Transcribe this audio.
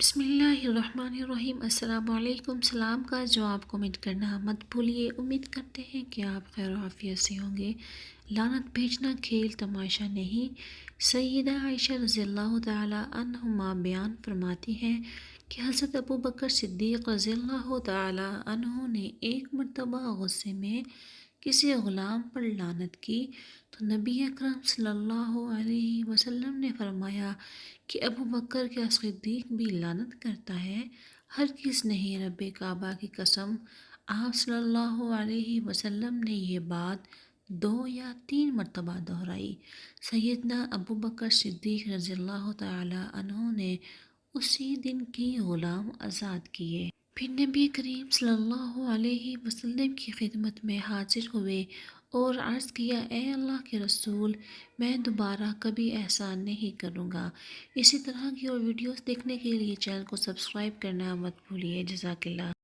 بسم اللہ الرحمن الرحیم۔ السلام علیکم۔ سلام کا جواب کمنٹ کرنا مت بھولیے۔ امید کرتے ہیں کہ آپ خیر و عافیت سے ہوں گے۔ لعنت بھیجنا کھیل تماشا نہیں۔ سیدہ عائشہ رضی اللہ تعالی عنہما بیان فرماتی ہیں کہ حضرت ابوبکر صدیق رضی اللہ تعالی عنہ نے ایک مرتبہ غصے میں کسی غلام پر لعنت کی تو نبی اکرم صلی اللہ علیہ وسلم نے فرمایا کہ ابوبکر کیا صدیق بھی لعنت کرتا ہے؟ ہرگز نہیں، رب کعبہ کی قسم۔ آپ صلی اللہ علیہ وسلم نے یہ بات 2 یا 3 مرتبہ دہرائی۔ سیدنا ابوبکر صدیق رضی اللہ تعالی عنہ نے اسی دن کی غلام آزاد کیے۔ پھر نبی کریم صلی اللہ علیہ وسلم کی خدمت میں حاضر ہوئے اور عرض کیا، اے اللہ کے رسول، میں دوبارہ کبھی احسان نہیں کروں گا۔ اسی طرح کی اور ویڈیوز دیکھنے کے لیے چینل کو سبسکرائب کرنا مت بھولیے۔ جزاک اللہ۔